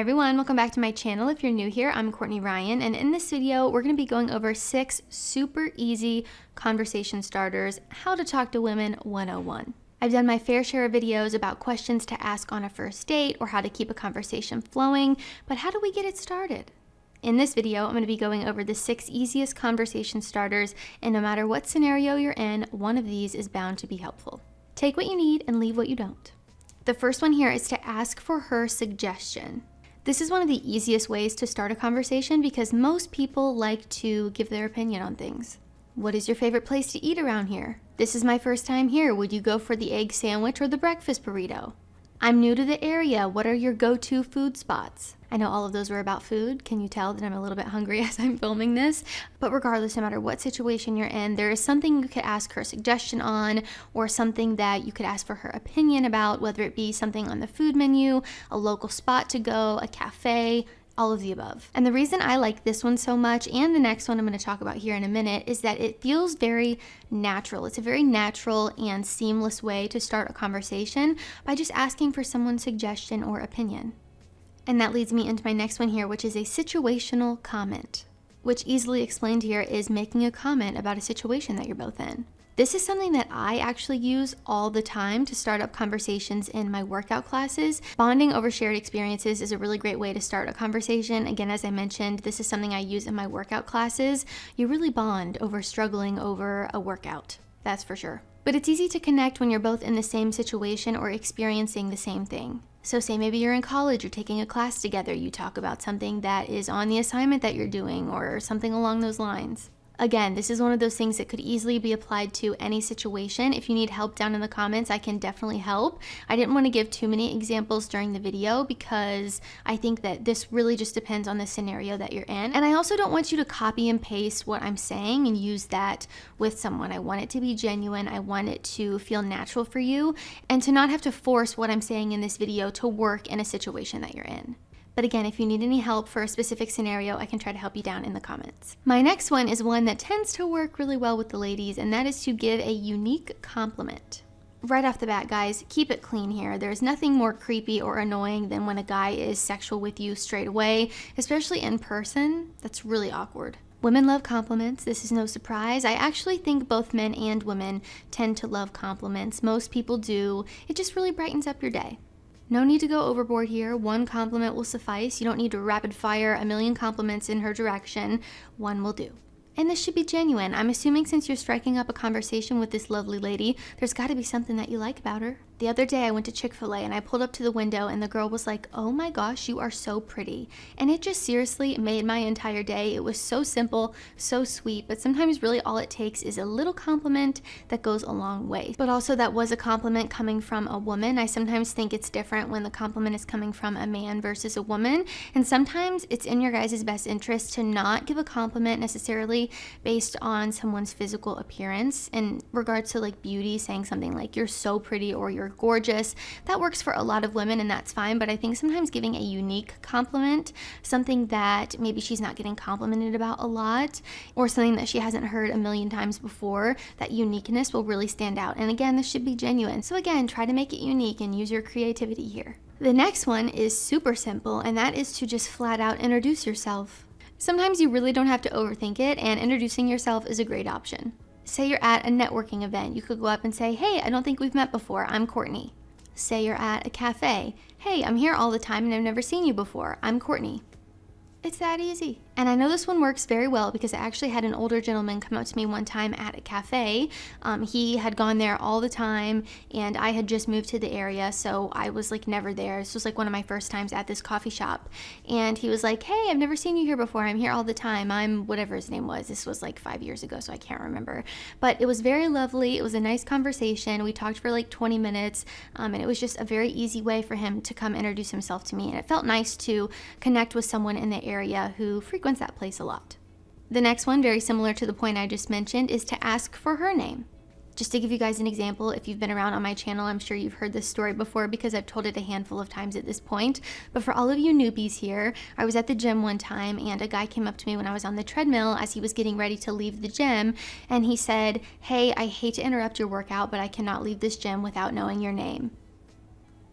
everyone, welcome back to my channel. If you're new here, I'm Courtney Ryan, and in this video, we're going to be going over 6 super easy conversation starters, how to talk to women 101. I've done my fair share of videos about questions to ask on a first date or how to keep a conversation flowing, but how do we get it started? In this video, I'm going to be going over the 6 easiest conversation starters, and no matter what scenario you're in, one of these is bound to be helpful. Take what you need and leave what you don't. The first one here is to ask for her suggestion. This is one of the easiest ways to start a conversation because most people like to give their opinion on things. What is your favorite place to eat around here? This is my first time here. Would you go for the egg sandwich or the breakfast burrito? I'm new to the area. What are your go-to food spots? I know all of those were about food. Can you tell that I'm a little bit hungry as I'm filming this? But regardless, no matter what situation you're in, there is something you could ask her suggestion on or something that you could ask for her opinion about, whether it be something on the food menu, a local spot to go, a cafe, all of the above. And the reason I like this one so much, and the next one I'm going to talk about here in a minute, is that it feels very natural. It's a very natural and seamless way to start a conversation by just asking for someone's suggestion or opinion. And that leads me into my next one here, which is a situational comment, which easily explained here is making a comment about a situation that you're both in. This is something that I actually use all the time to start up conversations in my workout classes. Bonding over shared experiences is a really great way to start a conversation. Again, as I mentioned, this is something I use in my workout classes. You really bond over struggling over a workout, that's for sure. But it's easy to connect when you're both in the same situation or experiencing the same thing. So say maybe you're in college, you're taking a class together, you talk about something that is on the assignment that you're doing or something along those lines. Again, this is one of those things that could easily be applied to any situation. If you need help down in the comments, I can definitely help. I didn't want to give too many examples during the video because I think that this really just depends on the scenario that you're in. And I also don't want you to copy and paste what I'm saying and use that with someone. I want it to be genuine. I want it to feel natural for you and to not have to force what I'm saying in this video to work in a situation that you're in. But again, if you need any help for a specific scenario, I can try to help you down in the comments. My next one is one that tends to work really well with the ladies, and that is to give a unique compliment. Right off the bat, guys, keep it clean here. There's nothing more creepy or annoying than when a guy is sexual with you straight away, especially in person. That's really awkward. Women love compliments. This is no surprise. I actually think both men and women tend to love compliments. Most people do. It just really brightens up your day. No need to go overboard here. One compliment will suffice. You don't need to rapid fire a million compliments in her direction. One will do. And this should be genuine. I'm assuming since you're striking up a conversation with this lovely lady, there's got to be something that you like about her. The other day I went to Chick-fil-A and I pulled up to the window and the girl was like, "Oh my gosh, you are so pretty." And it just seriously made my entire day. It was so simple, so sweet, but sometimes really all it takes is a little compliment that goes a long way. But also that was a compliment coming from a woman. I sometimes think it's different when the compliment is coming from a man versus a woman. And sometimes it's in your guys' best interest to not give a compliment necessarily based on someone's physical appearance. In regards to like beauty, saying something like "you're so pretty" or "you're gorgeous," that works for a lot of women and that's fine, but I think sometimes giving a unique compliment, something that maybe she's not getting complimented about a lot or something that she hasn't heard a million times before, that uniqueness will really stand out. And again, this should be genuine. So again, try to make it unique and use your creativity here. The next one is super simple, and that is to just flat out introduce yourself. Sometimes you really don't have to overthink it, and introducing yourself is a great option. Say you're at a networking event. You could go up and say, "Hey, I don't think we've met before. I'm Courtney." Say you're at a cafe. "Hey, I'm here all the time and I've never seen you before. I'm Courtney." It's that easy. And I know this one works very well because I actually had an older gentleman come up to me one time at a cafe. He had gone there all the time and I had just moved to the area, so I was like never there. This was like one of my first times at this coffee shop. And he was like, "Hey, I've never seen you here before. I'm here all the time. I'm," whatever his name was. This was like 5 years ago, so I can't remember. But it was very lovely. It was a nice conversation. We talked for like 20 minutes and it was just a very easy way for him to come introduce himself to me. And it felt nice to connect with someone in the area who frequents that place a lot. The next one, very similar to the point I just mentioned, is to ask for her name. Just to give you guys an example, if you've been around on my channel, I'm sure you've heard this story before because I've told it a handful of times at this point. But for all of you newbies here, I was at the gym one time and a guy came up to me when I was on the treadmill as he was getting ready to leave the gym, and he said, "Hey, I hate to interrupt your workout, but I cannot leave this gym without knowing your name."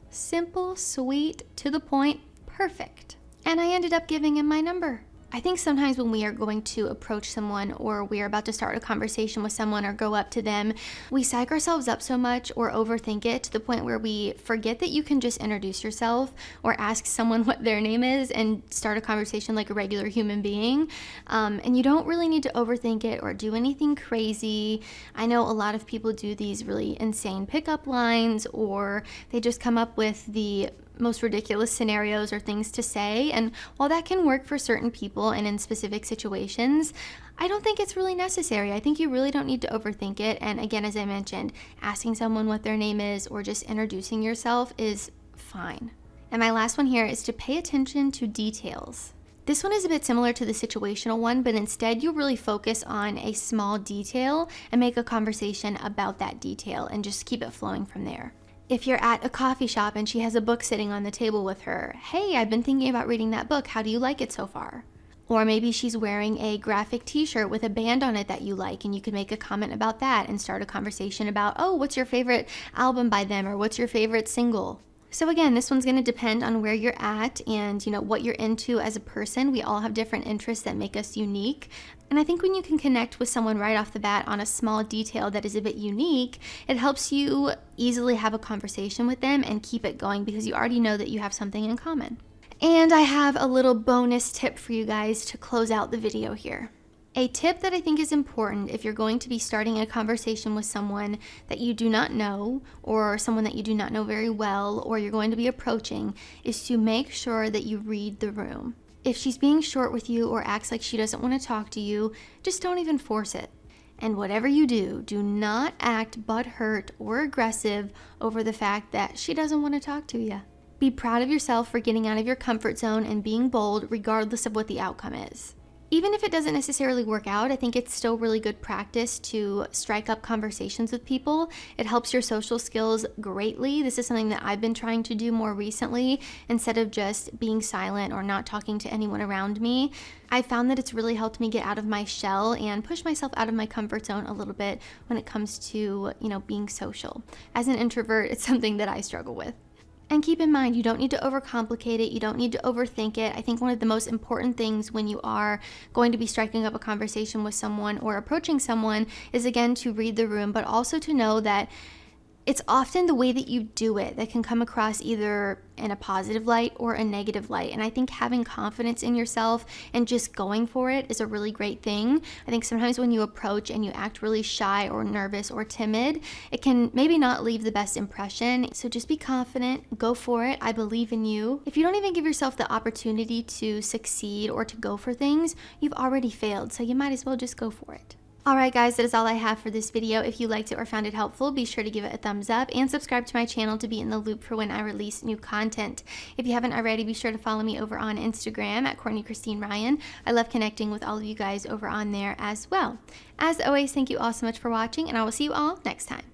Simple, sweet, to the point, perfect. and I ended up giving him my number. I think sometimes when we are going to approach someone or we are about to start a conversation with someone or go up to them, we psych ourselves up so much or overthink it to the point where we forget that you can just introduce yourself or ask someone what their name is and start a conversation like a regular human being. And you don't really need to overthink it or do anything crazy. I know a lot of people do these really insane pickup lines, or they just come up with the most ridiculous scenarios or things to say. And while that can work for certain people and in specific situations, I don't think it's really necessary. I think you really don't need to overthink it. And again, as I mentioned, asking someone what their name is or just introducing yourself is fine. And my last one here is to pay attention to details. This one is a bit similar to the situational one, but instead you really focus on a small detail and make a conversation about that detail and just keep it flowing from there. If you're at a coffee shop and she has a book sitting on the table with her, hey, I've been thinking about reading that book. How do you like it so far? Or maybe she's wearing a graphic t-shirt with a band on it that you like, and you could make a comment about that and start a conversation about, oh, what's your favorite album by them, or what's your favorite single? So again, this one's going to depend on where you're at and, what you're into as a person. We all have different interests that make us unique. And I think when you can connect with someone right off the bat on a small detail that is a bit unique, it helps you easily have a conversation with them and keep it going because you already know that you have something in common. And I have a little bonus tip for you guys to close out the video here. A tip that I think is important if you're going to be starting a conversation with someone that you do not know, or someone that you do not know very well, or you're going to be approaching, is to make sure that you read the room. If she's being short with you or acts like she doesn't want to talk to you, just don't even force it. And whatever you do, do not act butthurt or aggressive over the fact that she doesn't want to talk to you. Be proud of yourself for getting out of your comfort zone and being bold regardless of what the outcome is. Even if it doesn't necessarily work out, I think it's still really good practice to strike up conversations with people. It helps your social skills greatly. This is something that I've been trying to do more recently instead of just being silent or not talking to anyone around me. I found that it's really helped me get out of my shell and push myself out of my comfort zone a little bit when it comes to, being social. As an introvert, it's something that I struggle with. And keep in mind, you don't need to overcomplicate it. You don't need to overthink it. I think one of the most important things when you are going to be striking up a conversation with someone or approaching someone is, again, to read the room, but also to know that it's often the way that you do it that can come across either in a positive light or a negative light. And I think having confidence in yourself and just going for it is a really great thing. I think sometimes when you approach and you act really shy or nervous or timid, it can maybe not leave the best impression. So just be confident, go for it. I believe in you. If you don't even give yourself the opportunity to succeed or to go for things, you've already failed. So you might as well just go for it. Alright guys, that is all I have for this video. If you liked it or found it helpful, be sure to give it a thumbs up and subscribe to my channel to be in the loop for when I release new content. If you haven't already, be sure to follow me over on Instagram at Courtney Christine Ryan. I love connecting with all of you guys over on there as well. As always, thank you all so much for watching, and I will see you all next time.